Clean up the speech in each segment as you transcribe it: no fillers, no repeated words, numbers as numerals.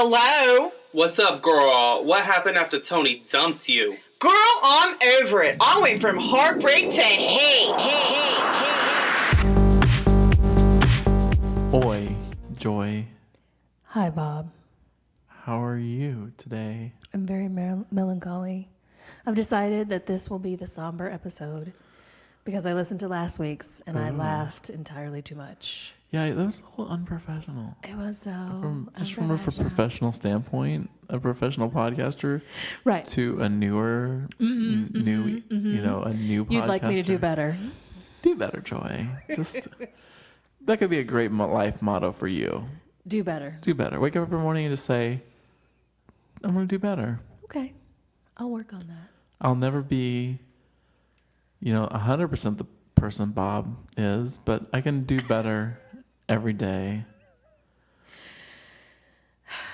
Hello? What's up, girl? What happened after Tony dumped you? Girl, I'm over it. I went from heartbreak to hate. Oi, Joy. Hi, Bob. How are you today? I'm very melancholy. I've decided that this will be the somber episode because I listened to last week's and I laughed entirely too much. Yeah, that was a little unprofessional. It was so From a unprofessional. professional standpoint, a professional podcaster, Right. to a newer, a new podcaster. You'd like me to do better. Do better, Joy. Just that could be a great life motto for you. Do better. Do better. Wake up every morning and just say, "I'm going to do better." Okay. I'll work on that. I'll never be, 100% the person Bob is, but I can do better every day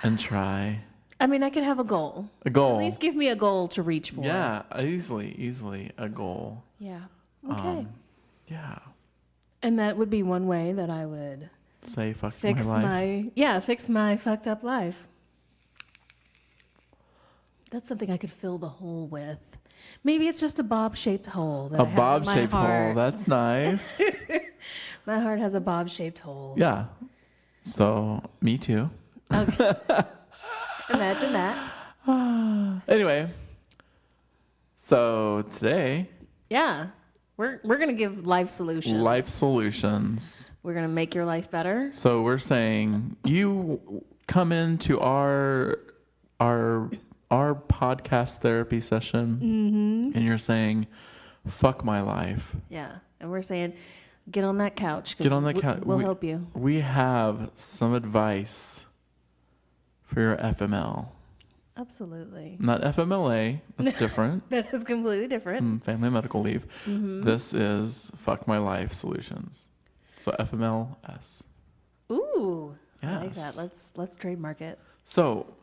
and try. I mean, I could have a goal. A goal. At least give me a goal to reach for. Yeah, easily a goal. Yeah. Okay. Yeah. And that would be one way that I would Say fuck fix my life. fix my fucked up life. That's something I could fill the hole with. Maybe it's just a bob-shaped hole. That A I have in my bob-shaped hole. heart. That's nice. My heart has a bob-shaped hole. Yeah. So, me too. Okay. Imagine that. Anyway. So, today, Yeah. We're gonna give life solutions. life solutions. We're gonna make your life better. So, we're saying you come into our podcast therapy session and you're saying, fuck my life. Yeah. And we're saying, get on that couch. 'Cause Get on that couch. We'll help you. We have some advice for your FML. Absolutely. Not FMLA. That's different. That is completely different. Some family medical leave. This is fuck my life solutions. So FMLS. Ooh. I like Yes. that. Let's trademark it. So,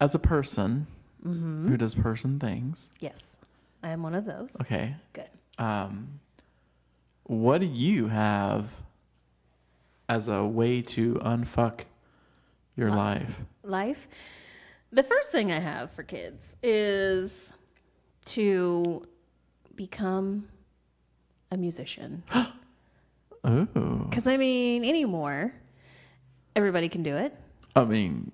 as a person who does person things, Yes. I am one of those. okay, Good. what do you have as a way to unfuck your life? Life. The first thing I have for kids is to become a musician. Ooh. Because, I mean, anymore, everybody can do it. I mean,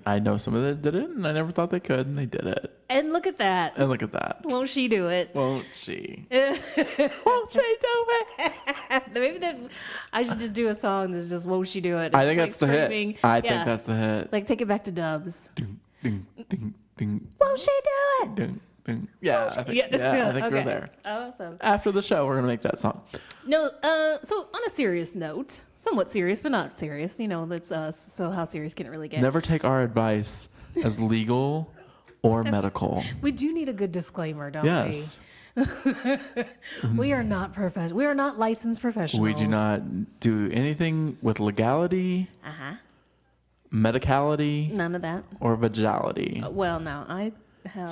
I know some of them did it, and I never thought they could, and they did it. And look at that. And look at that. Won't she do it? Won't she? Won't she do it? Maybe that I should just do a song that's just "Won't she do it?" I think It's that's the screaming. hit. I Yeah. think that's the hit. Like, take it back to Dubs. Ding, ding, ding, ding, Won't she do it? ding, ding. Yeah, I think, I think we're Okay. there. Awesome. After the show, we're going to make that song. No, so on a serious note, somewhat serious, but not serious. That's so how serious can it really get? Never take our advice as legal or medical. We do need a good disclaimer, don't Yes. we? We are not professional. We are not licensed professionals. We do not do anything with legality, medicality, None of that. or vagality. Well, no,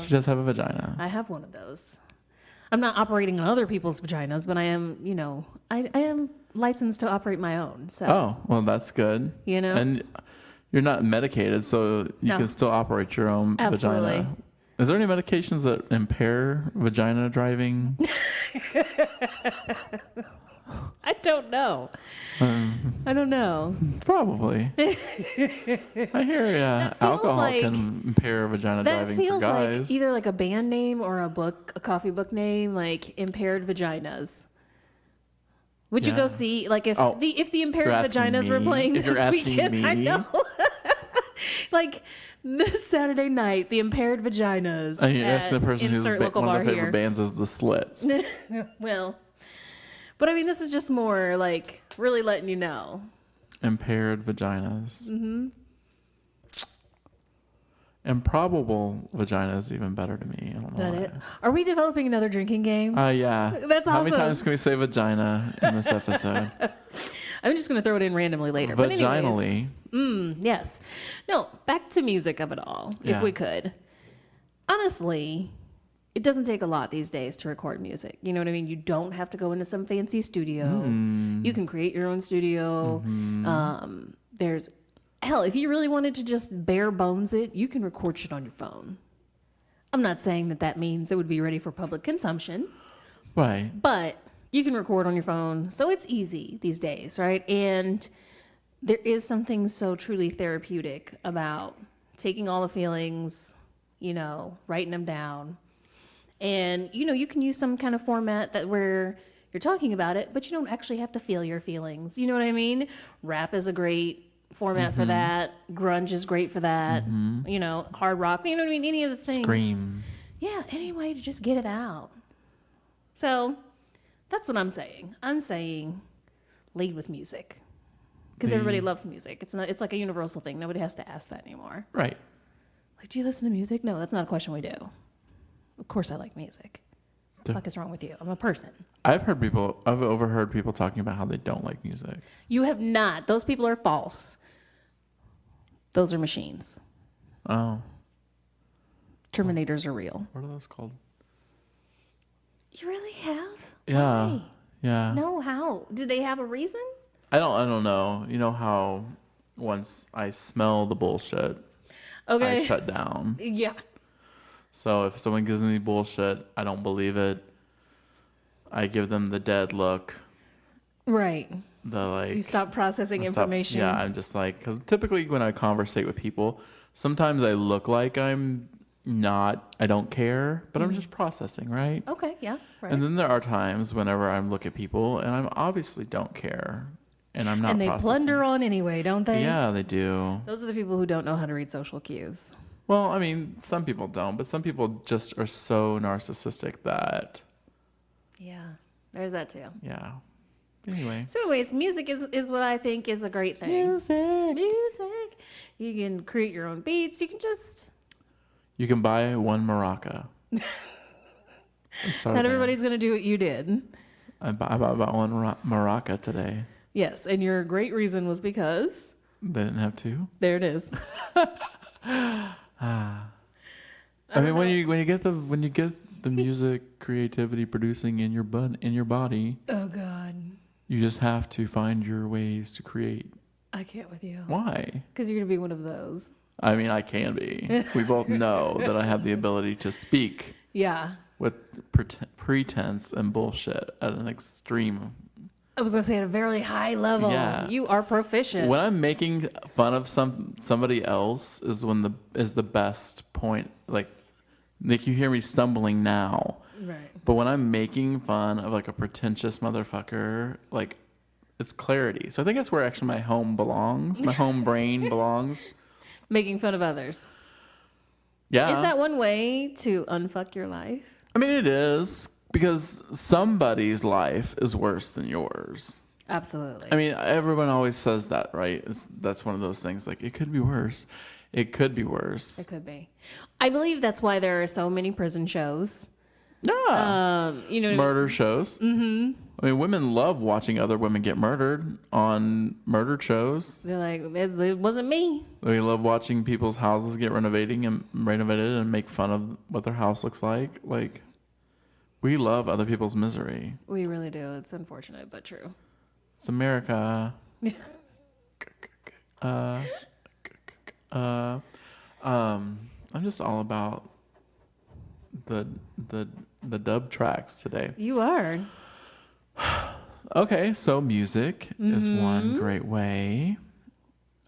She does have a vagina. I have one of those. I'm not operating on other people's vaginas, but I am, I am licensed to operate my own. So, Oh, well, that's good. And you're not medicated, so you No. can still operate your own Absolutely. vagina. Is there any medications that impair vagina driving? I don't know. I don't know. Probably. I hear alcohol like- can impair vagina That driving for feels guys. like either like a band name or a coffee book name, like Impaired Vaginas. Would you go Yeah. see, like, if Oh, if the Impaired you're asking Vaginas were me? playing If this you're asking weekend? I me? know. Like, this Saturday night, the Impaired Vaginas. And you're asking the person who's insert local one of bar their favorite here. bands is the Slits. Well, but I mean, this is just more like really letting you know. Impaired vaginas. Mm-hmm. Improbable vagina is even better to me. I don't know. That why. it? Are we developing another drinking game? Yeah. That's How many awesome. times can we say vagina in this episode? I'm just going to throw it in randomly later. But anyways, Vaginally. yes. No, back to music of it all, Yeah. if we could. Honestly, it doesn't take a lot these days to record music. You know what I mean? You don't have to go into some fancy studio. You can create your own studio. There's hell, if you really wanted to just bare bones it, you can record shit on your phone. I'm not saying that means it would be ready for public consumption, Right. but you can record on your phone, so it's easy these days, right? And there is something so truly therapeutic about taking all the feelings, writing them down. And, you can use some kind of format where you're talking about it, but you don't actually have to feel your feelings. You know what I mean? Rap is a great format for that. Grunge is great for that. Hard rock, you know what I mean? Any of the things. Scream. Yeah, any way to just get it out. So that's what I'm saying. I'm saying lead with music. Because everybody loves music. It's like a universal thing. Nobody has to ask that anymore. Right. Like, do you listen to music? No, that's not a question we do. Of course I like music. What the fuck is wrong with you? I'm a person. I've overheard people talking about how they don't like music. You have not. Those people are false. Those are machines. Oh. Terminators are real. What are those called? You really have? Yeah. Why? Yeah. No, how? Do they have a reason? I don't know. You know how once I smell the bullshit, Okay. I shut down. Yeah. So if someone gives me bullshit, I don't believe it. I give them the dead look. Right. You stop processing information. Yeah, I'm just like, because typically when I conversate with people, sometimes I look like I don't care, but I'm just processing, right? Okay, yeah, right. And then there are times whenever I look at people and I obviously don't care. And I'm not And they processing. plunder on anyway, don't they? Yeah, they do. Those are the people who don't know how to read social cues. Well, I mean, some people don't, but some people just are so narcissistic that... Yeah, there's that too. Yeah. Anyway. So anyways, music is what I think is a great thing. Music. You can create your own beats. You can just... You can buy one maraca. Not everybody's going to do what you did. I bought one maraca today. Yes, and your great reason was because... They didn't have to. There it is. I mean, when you get the music creativity producing in your body, Oh God, you just have to find your ways to create. I can't with you. Why? Because you're gonna be one of those. I mean, I can be. We both know that I have the ability to speak Yeah. with pretense and bullshit at an extreme. I was gonna say at a very high level. Yeah. You are proficient. When I'm making fun of somebody else is the best point. Like you hear me stumbling now. Right. But when I'm making fun of like a pretentious motherfucker, like it's clarity. So I think that's where actually my home belongs. My home brain belongs. Making fun of others. Yeah. Is that one way to unfuck your life? I mean, it is. Because somebody's life is worse than yours. Absolutely. I mean, everyone always says that, right? That's one of those things. Like, it could be worse. It could be worse. It could be. I believe that's why there are so many prison shows. Yeah. Murder shows. Mm-hmm. I mean, women love watching other women get murdered on murder shows. They're like, it wasn't me. They love watching people's houses get renovated and make fun of what their house looks like. Like, we love other people's misery. We really do. It's unfortunate, but true. It's America. I'm just all about the dub tracks today. You are. Okay, so music is one great way.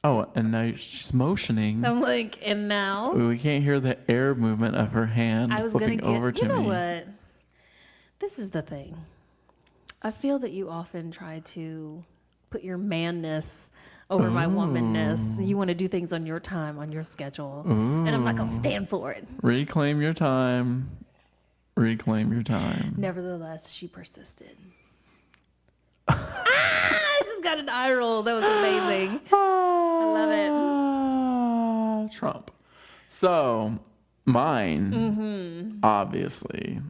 Oh, and now she's motioning. I'm like, and now? We can't hear the air movement of her hand I was flipping gonna over to you know me. what? This is the thing. I feel that you often try to put your manness over my womanness. You want to do things on your time, on your schedule. And I'm not going to stand for it. Reclaim your time. Reclaim your time. Nevertheless, she persisted. I just got an eye roll. That was amazing. I love it. Trump. So, mine, obviously,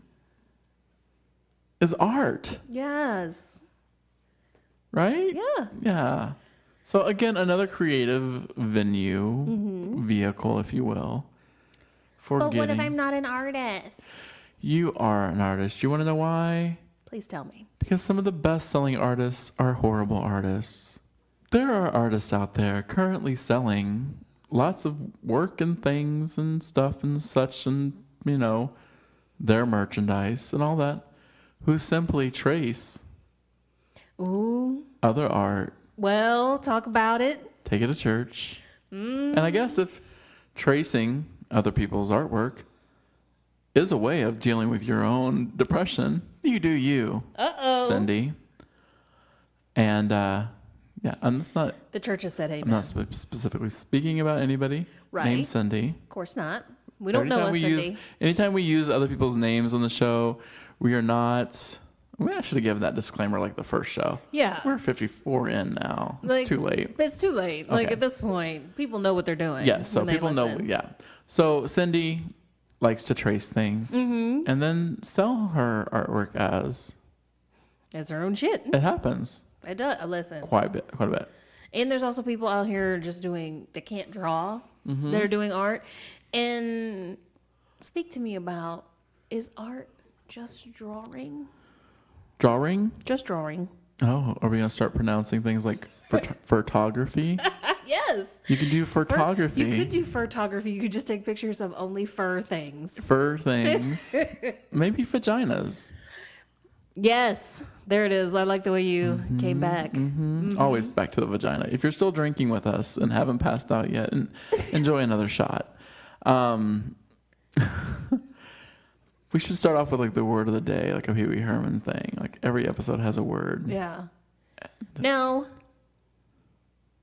is art. Yes. Right? Yeah. Yeah. So, again, another creative vehicle, if you will. But what if I'm not an artist? You are an artist. You want to know why? Please tell me. Because some of the best-selling artists are horrible artists. there are artists out there currently selling lots of work and things and stuff and such and, their merchandise and all that, who simply trace Ooh. other art, Well, talk about it. take it to church. And I guess if tracing other people's artwork is a way of dealing with your own depression, you do you, Uh-oh. Cindy. And and it's not. The church has said I'm amen. not specifically speaking about anybody Right. named Cindy. Of course not. We don't know us, Cindy. Anytime we use other people's names on the show, we are not. We should have given that disclaimer like the first show. Yeah. We're 54 in now. It's Like, too late. It's too late. Like, Okay. at this point, people know what they're doing. Yes, so when they people know. listen. Yeah. So Cindy likes to trace things and then sell her artwork as It's their own shit. it happens. It does. Listen. Quite a bit. And there's also people out here just they can't draw. They're doing art. And speak to me about, is art just drawing? Drawing? Just drawing. Oh, are we gonna start pronouncing things like photography? Yes. You can do photography. You could do photography. You could just take pictures of only fur things. Fur things. Maybe vaginas. Yes. There it is. I like the way you came back. Always back to the vagina. If you're still drinking with us and haven't passed out yet, and enjoy another shot. We should start off with like the word of the day, like a Pee Wee Herman thing. Like every episode has a word. Yeah. Now,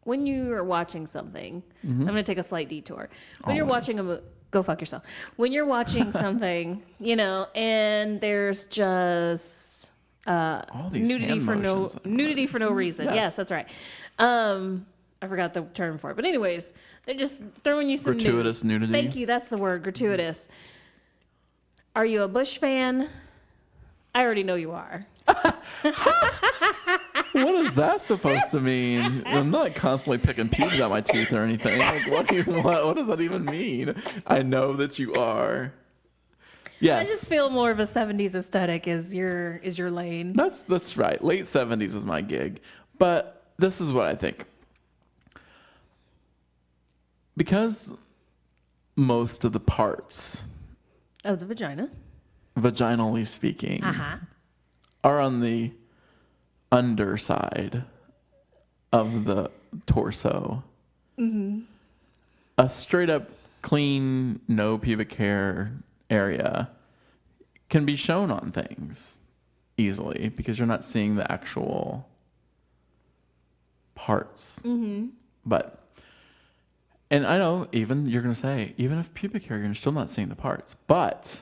when you are watching something, I'm going to take a slight detour. When you're Always. watching go fuck yourself. When you're watching something, and there's just All these nudity hand for motions. for no reason. Yes. Yes, that's right. I forgot the term for it, but anyways, they're just throwing you some Gratuitous nudity. Thank you. That's the word, gratuitous. Are you a Bush fan? I already know you are. What is that supposed to mean? I'm not constantly picking pubes out my teeth or anything. Like, what does that even mean? I know that you are. Yes. I just feel more of a 70s aesthetic is your lane. That's right. Late 70s was my gig. But this is what I think. Because most of the parts, Oh, the vagina. vaginally speaking, are on the underside of the torso. A straight up clean, no pubic hair area can be shown on things easily because you're not seeing the actual parts. But, and I know even you're going to say, even if pubic hair, you're still not seeing the parts, but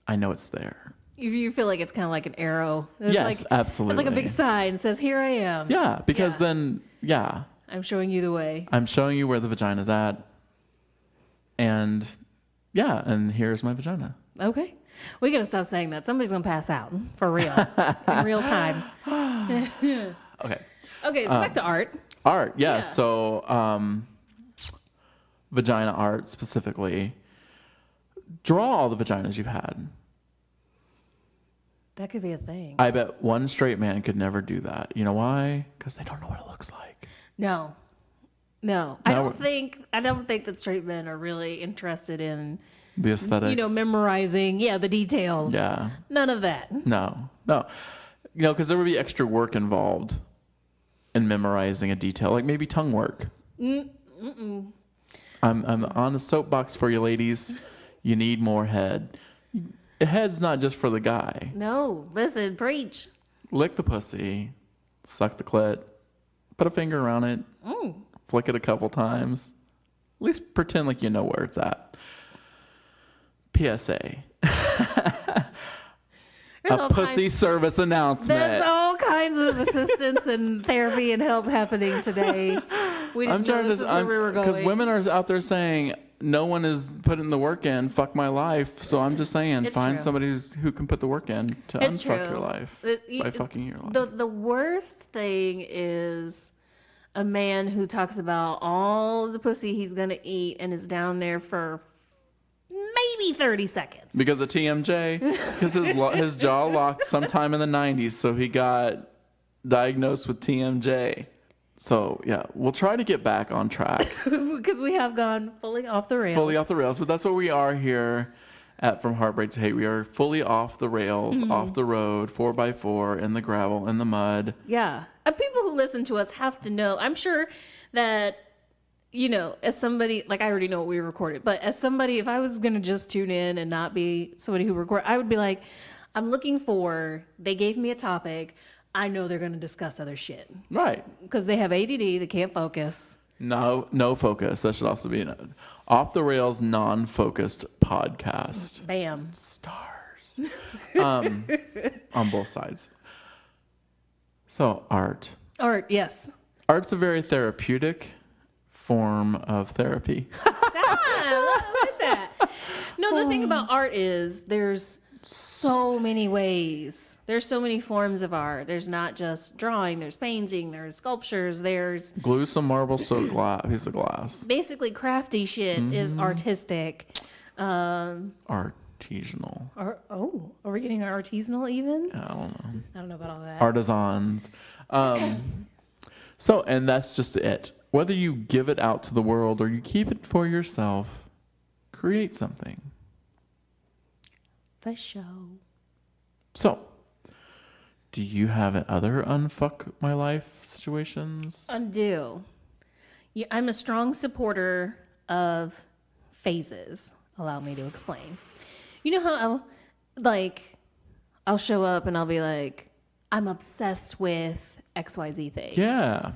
I know it's there. You feel like it's kind of like an arrow. It's Yes, absolutely. It's like a big sign that says, "Here I am." Yeah, because Yeah. then, yeah, I'm showing you the way. I'm showing you where the vagina's at. And yeah, and here's my vagina. Okay. We got to stop saying that. Somebody's going to pass out for real. In real time. Okay. Okay, so back to art. Art, yeah. Yeah. So, vagina art specifically. Draw all the vaginas you've had. That could be a thing. I bet one straight man could never do that. You know why? Because they don't know what it looks like. No. Now I don't think that straight men are really interested in, The aesthetics. memorizing, the details. Yeah. None of that. No. Because there would be extra work involved in memorizing a detail, like maybe tongue work. I'm on the soapbox for you, ladies. You need more head. Head's not just for the guy. No, listen, preach. Lick the pussy, suck the clit, put a finger around it, flick it a couple times. At least pretend like you know where it's at. PSA. A pussy service announcement. There's all kinds of assistance and therapy and help happening today. We didn't know this is where we were going. Because women are out there saying, no one is putting the work in, fuck my life. So I'm just saying, It's find true. somebody who can put the work in to It's unfuck true. your life by fucking your life. The worst thing is a man who talks about all the pussy he's going to eat and is down there for maybe 30 seconds. Because of TMJ, because his jaw locked sometime in the 90s, so he got diagnosed with TMJ. So yeah, we'll try to get back on track. Because we have gone fully off the rails. Fully off the rails, but that's what we are here at From Heartbreak to Hate. We are fully off the rails, off the road, 4x4, in the gravel, in the mud. Yeah. And people who listen to us have to know. I'm sure that, as somebody, like I already know what we recorded, but as somebody, if I was going to just tune in and not be somebody who record, I would be like, I'm looking for, they gave me a topic. I know they're going to discuss other shit. Right. Because they have ADD, they can't focus. No focus. That should also be an off the rails, non-focused podcast. Bam. Stars. On both sides. So art. Art, yes. Art's a very therapeutic form of therapy. I like that. No, the thing about art is there's so many ways. There's so many forms of art. There's not just drawing. There's painting. There's sculptures. There's Glue some marble to a piece of glass. basically crafty shit is artistic. Artisanal. Are we getting artisanal even? I don't know. I don't know about all that. Artisans. So, and that's just it. Whether you give it out to the world or you keep it for yourself, create something. For show. So, do you have other unfuck my life situations? Undo. Yeah, I'm a strong supporter of phases. Allow me to explain. You know how I'll show up and I'll be like, I'm obsessed with XYZ thing. Yeah.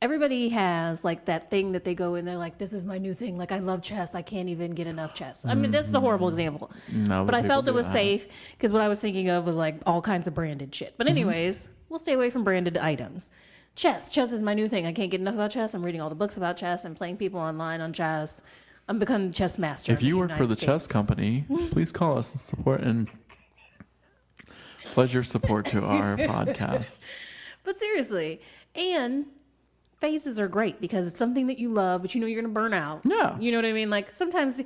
Everybody has like that thing that they go in, they're like, this is my new thing. Like, I love chess. I can't even get enough chess. I mean, that's a horrible example. No, but I people felt it do was that. safe because what I was thinking of was like all kinds of branded shit. But anyways, we'll stay away from branded items. Chess is my new thing. I can't get enough about chess. I'm reading all the books about chess. I'm playing people online on chess. I'm becoming chess master. If you work for the chess company, please call us and support and pledge your support to our podcast. But seriously, and phases are great because it's something that you love, but you know you're going to burn out. Yeah. You know what I mean? Like sometimes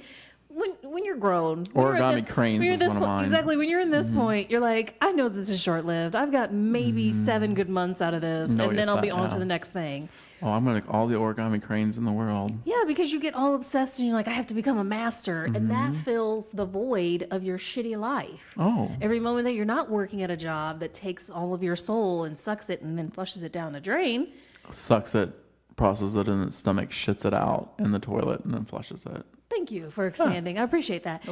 when you're grown, when you're at Origami this- cranes when you're was at this one of point- mine. Exactly. When you're in this point, you're like, I know this is short lived. I've got maybe 7 good months out of this, No, and then if I'll be that, on to yeah. the next thing. Oh, I'm going to all the origami cranes in the world. Yeah, because you get all obsessed and you're like, I have to become a master, and that fills the void of your shitty life. Oh. Every moment that you're not working at a job that takes all of your soul and sucks it and then flushes it down the drain. Sucks it, processes it in its stomach, shits it out in the toilet, and then flushes it. Thank you for expanding. I appreciate that.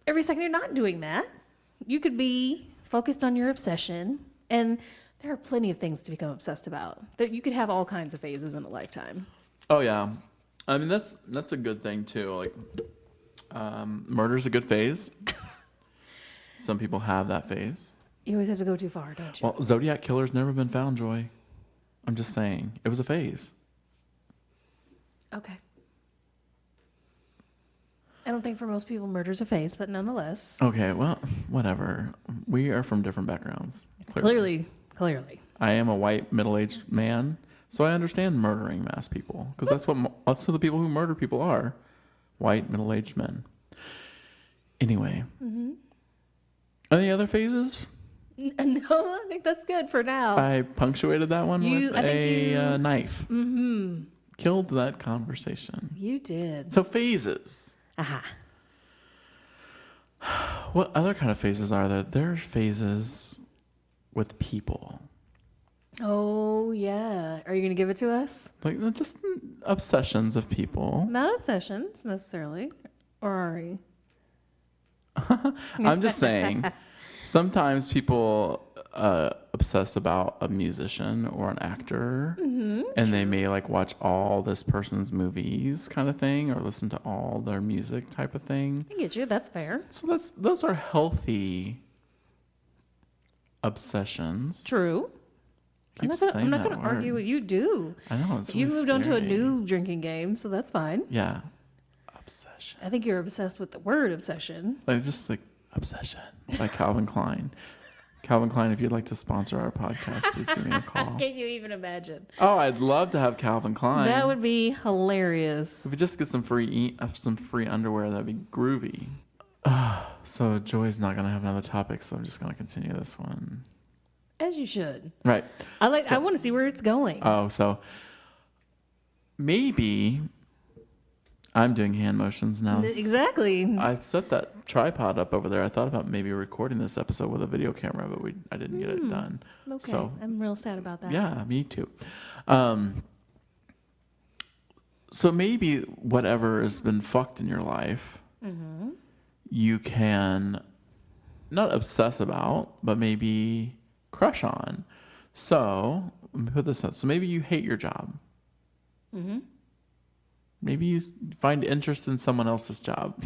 Every second you're not doing that, you could be focused on your obsession, and there are plenty of things to become obsessed about. That you could have all kinds of phases in a lifetime. Oh, yeah. I mean, that's a good thing, too. Like, murder's a good phase. Some people have that phase. You always have to go too far, don't you? Well, Zodiac Killer's never been found, Joy. I'm just saying. It was a phase. Okay. I don't think for most people murder's a phase, but nonetheless. Okay, well, whatever. We are from different backgrounds. Clearly. I am a white middle-aged man, so I understand murdering mass people because that's who the people who murder people are, white middle-aged men. Anyway, any other phases? No, I think that's good for now. I punctuated that one with a knife. Mm-hmm. Killed that conversation. You did. So phases. Aha. What other kind of phases are there? There are phases with people. Oh, yeah. Are you going to give it to us? Like just obsessions of people. Not obsessions, necessarily. Or are we? I'm just saying, sometimes people obsess about a musician or an actor, and they may like watch all this person's movies kind of thing, or listen to all their music type of thing. I get you. That's fair. So those are healthy obsessions. True. I'm not going to argue what you do. I know. It's You really moved on to a scary. new drinking game, so that's fine. Yeah. Obsession. I think you're obsessed with the word obsession. Like just like Obsession by Calvin Klein. Calvin Klein, if you'd like to sponsor our podcast, please give me a call. Can you even imagine? Oh, I'd love to have Calvin Klein. That would be hilarious. If we just get some free underwear, that'd be groovy. So Joy's not gonna have another topic, so I'm just gonna continue this one. As you should. Right. I want to see where it's going. Oh, so maybe I'm doing hand motions now. Exactly. I've set that tripod up over there. I thought about maybe recording this episode with a video camera, but I didn't get it done. Okay. So, I'm real sad about that. yeah, me too. So maybe whatever has been fucked in your life, you can not obsess about, but maybe crush on. So let me put this up. So maybe you hate your job. Maybe you find interest in someone else's job.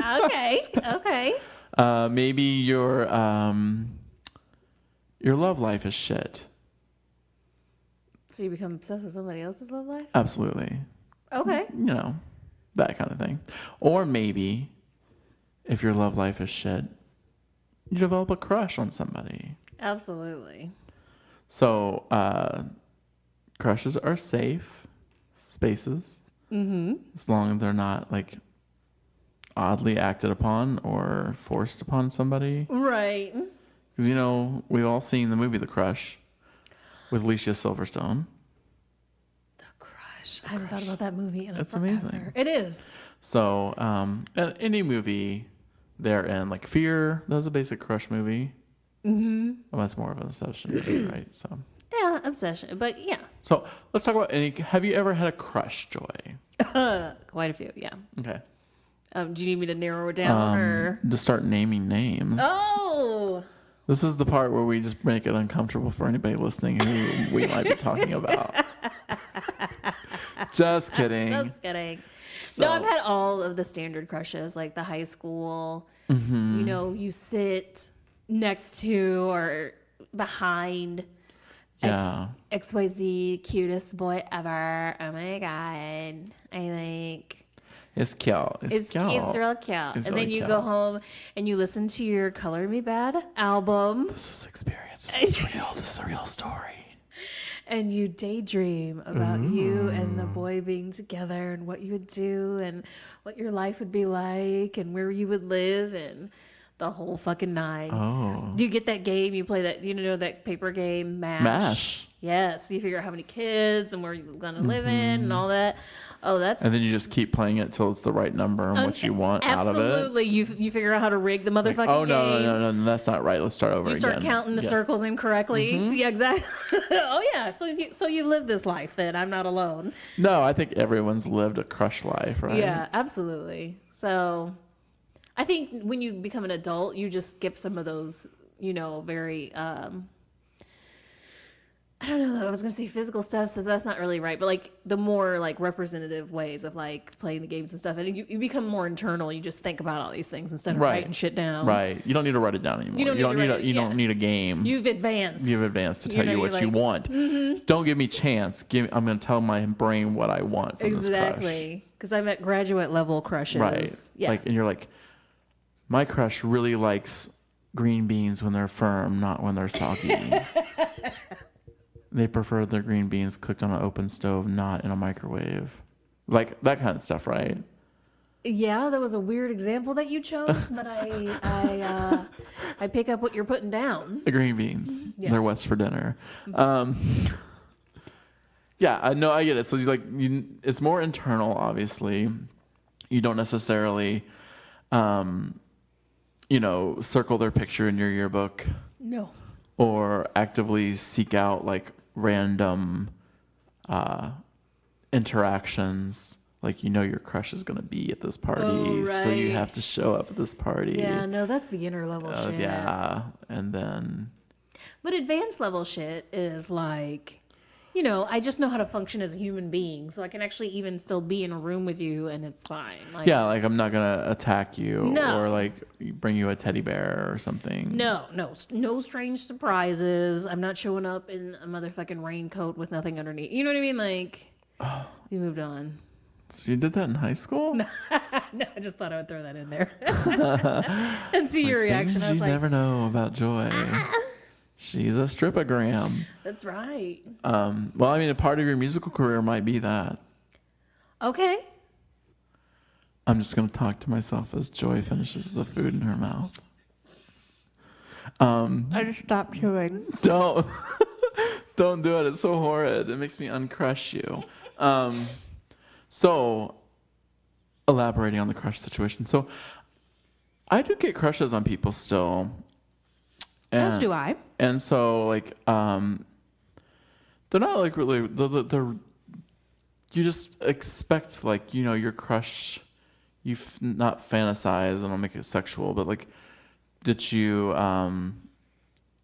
Okay. Okay. Maybe your love life is shit. So you become obsessed with somebody else's love life? Absolutely. Okay. You know, that kind of thing. Or maybe if your love life is shit, you develop a crush on somebody. Absolutely. So crushes are safe spaces. As long as they're not like oddly acted upon or forced upon somebody. Right. Because, you know, we've all seen the movie The Crush with Alicia Silverstone. The Crush. I haven't thought about that movie in It's forever. amazing. It is. So, any movie they're in, like Fear, that was a basic crush movie. Well, that's more of an obsession movie, right? So. Yeah, obsession. But yeah. So let's talk about have you ever had a crush, Joy? Quite a few, yeah. Okay. Do you need me to narrow it down or? To start naming names. Oh. This is the part where we just make it uncomfortable for anybody listening who we might be talking about. Just kidding. Just kidding. So- No, I've had all of the standard crushes, like the high school. You know, you sit next to or behind Yeah. XYZ cutest boy ever. Oh my god. I think It's cute. it's cute. real cute. It's And really then you cute. go home and you listen to your Color Me Bad album This is experience. This is real. This is a real story. and you daydream about you and the boy being together and what you would do and what your life would be like and where you would live and the whole fucking night. Oh. Do you get that game? You play that, you know, that paper game, MASH? MASH. Yes. You figure out how many kids and where you're going to live in and all that. Oh, that's... And then you just keep playing it till it's the right number and what you want out of it. Absolutely. You figure out how to rig the motherfucking Oh, no, game. no, that's not right. Let's start over You again. start counting the Yes. circles incorrectly. Yeah, exactly. Oh, yeah. So you've lived this life then. I'm not alone. No, I think everyone's lived a crush life, right? Yeah, absolutely. So I think when you become an adult, you just skip some of those, you know, very, I don't know, I was going to say physical stuff, so that's not really right, but like the more like representative ways of like playing the games and stuff. And you become more internal. You just think about all these things instead of Right. writing shit down. Right. You don't need to write it down anymore. You don't don't need a game. You've advanced. You've advanced to tell you know, what you're you like, want. Don't give me chance. I'm going to tell my brain what I want from this crush. Exactly. Because I'm at graduate level crushes. Right. Yeah. Like, and you're like, my crush really likes green beans when they're firm, not when they're soggy. They prefer their green beans cooked on an open stove, not in a microwave. Like that kind of stuff, right? Yeah, that was a weird example that you chose, but I pick up what you're putting down. The green beans. Yes. They're what's for dinner. Yeah, I know. I get it. So it's more internal, obviously. You don't necessarily, circle their picture in your yearbook No. or actively seek out like random interactions. Like, your crush is going to be at this party, Oh, so you right. have to show up at this party. Yeah, no, that's beginner level shit. Yeah, and then But advanced level shit is like, I just know how to function as a human being, so I can actually even still be in a room with you and it's fine. Like, yeah, like I'm not gonna attack you No. or like bring you a teddy bear or something. No strange surprises. I'm not showing up in a motherfucking raincoat with nothing underneath. You know what I mean? Like, you moved on. So you did that in high school? No, I just thought I would throw that in there and see your reaction. Things I was you like, never know about Joy. She's a stripogram. that's right. Well, I mean, a part of your musical career might be that. Okay. I'm just gonna talk to myself as Joy finishes the food in her mouth. I just stopped chewing. Don't don't do it. It's so horrid. It makes me uncrush you. So elaborating on the crush situation. So I do get crushes on people still. As do I. And so like they're not like really they're you just expect like, you know, your crush not fantasize, and I'll make it sexual, but like that you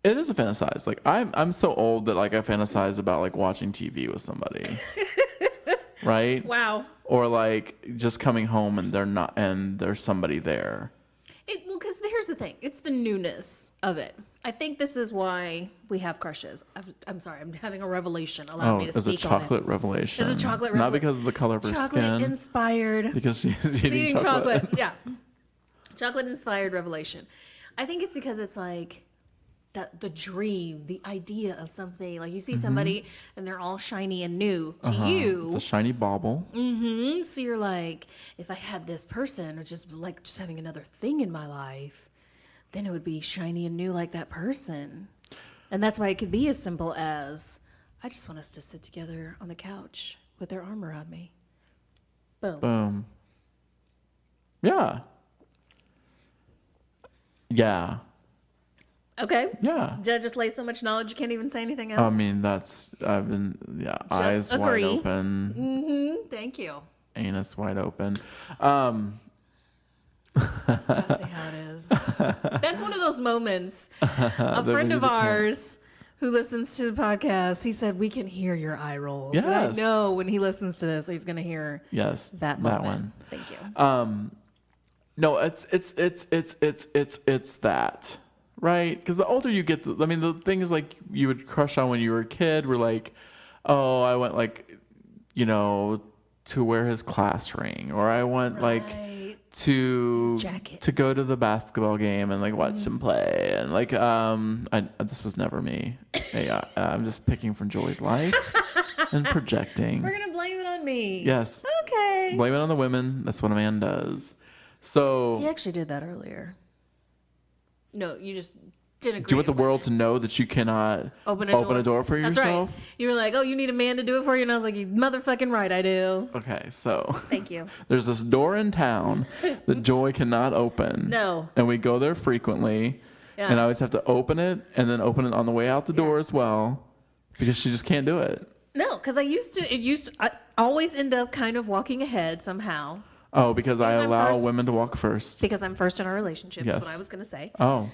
it is a fantasize. Like I'm so old that like I fantasize about like watching TV with somebody. Right? Wow. Or like just coming home and there's somebody there. Well, because here's the thing. It's the newness of it. I think this is why we have crushes. I'm sorry. I'm having a revelation. Allow me to it's speak a on it. chocolate revelation. It's a chocolate Not revelation. because of the color of her Chocolate skin. inspired. Because she's eating chocolate. Yeah. Chocolate inspired revelation. I think it's because it's like the dream, the idea of something. Like you see somebody and they're all shiny and new to you. It's a shiny bauble. So you're like, if I had this person, it's just like just having another thing in my life, then it would be shiny and new like that person. And that's why it could be as simple as, I just want us to sit together on the couch with their arm around me. Boom. Boom. Yeah. Yeah. Okay. Yeah. Did I just lay so much knowledge you can't even say anything else? I mean, eyes agree. wide open, Thank you. anus wide open. I see how it is. That's one of those moments. A friend of ours who listens to the podcast, he said, we can hear your eye rolls. And I Yes. know when he listens to this, he's going to hear Yes, that moment. one. Thank you. No, it's that, right? Because the older you get, the thing is like you would crush on when you were a kid. We're like, oh, I went like, you know, to wear his class ring, or I went like to His jacket. to go to the basketball game and like watch him play, and like this was never me. Hey, I'm just picking from Joy's life and projecting. We're going to blame it on me. Yes. Okay. Blame it on the women. That's what a man does. So He actually did that earlier. No, you just didn't agree. do you want the world to know that you cannot open a door for That's yourself? right. You were like, oh, you need a man to do it for you? And I was like, you motherfucking right, I do. Okay, so Thank you. there's this door in town that Joy cannot open. No. And we go there frequently. Yeah. And I always have to open it and then open it on the way out the door as well, because she just can't do it. No, because I always end up kind of walking ahead somehow. Oh, because I I'm allow first. women to walk first. Because I'm first in our relationship, is Yes. what I was going to say. Oh,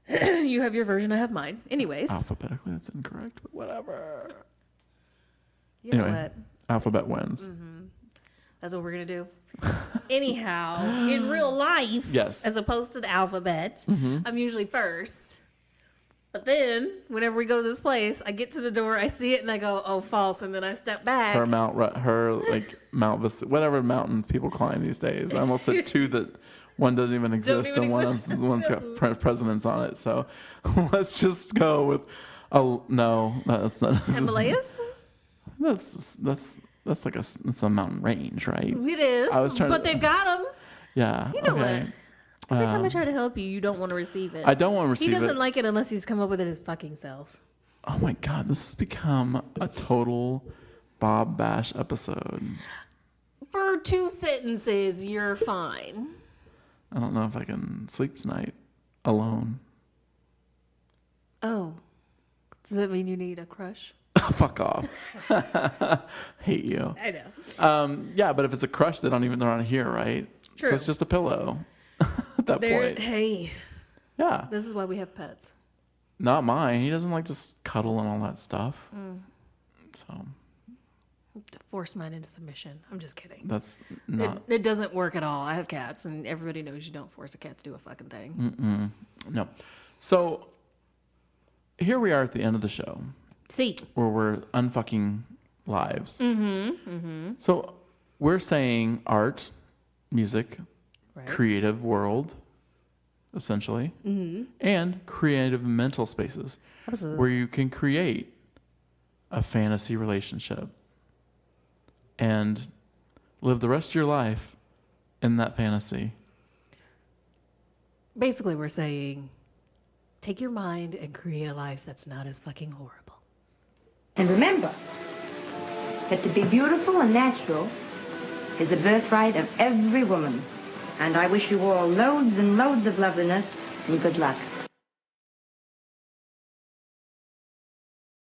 You have your version, I have mine. Anyways. alphabetically that's incorrect, but whatever. You know Anyway, what? alphabet wins. That's what we're going to do. Anyhow, in real life, Yes. as opposed to the alphabet, I'm usually first. But then, whenever we go to this place, I get to the door, I see it, and I go, oh, false. And then I step back. Mount whatever mountain people climb these days. I almost said two that one doesn't even exist even and one's got presidents on it. So let's just go with no, that's not. Himalayas? That's like it's a mountain range, right? It is. I was trying but to- they've got them. Yeah. You know okay. what? Every time I try to help you, you don't want to receive it. I don't want to receive He it. doesn't like it unless he's come up with it his fucking self. Oh my God, this has become a total Bob Bash episode. For 2 sentences, you're fine. I don't know if I can sleep tonight alone. Oh. Does that mean you need a crush? Fuck off. Hate you. I know. Yeah, but if it's a crush, they're not here, right? True. So it's just a pillow at that point. Hey, Yeah. this is why we have pets. Not mine. He doesn't like just cuddle and all that stuff. So To force mine into submission. I'm just kidding. that's not. It doesn't work at all. I have cats, and everybody knows you don't force a cat to do a fucking thing. No. So here we are at the end of the show See. where we're unfucking lives. So we're saying art, music, Right. creative world, essentially, and creative mental spaces Absolutely. where you can create a fantasy relationship and live the rest of your life in that fantasy. Basically, we're saying take your mind and create a life that's not as fucking horrible. And remember that to be beautiful and natural is the birthright of every woman. And I wish you all loads and loads of loveliness and good luck.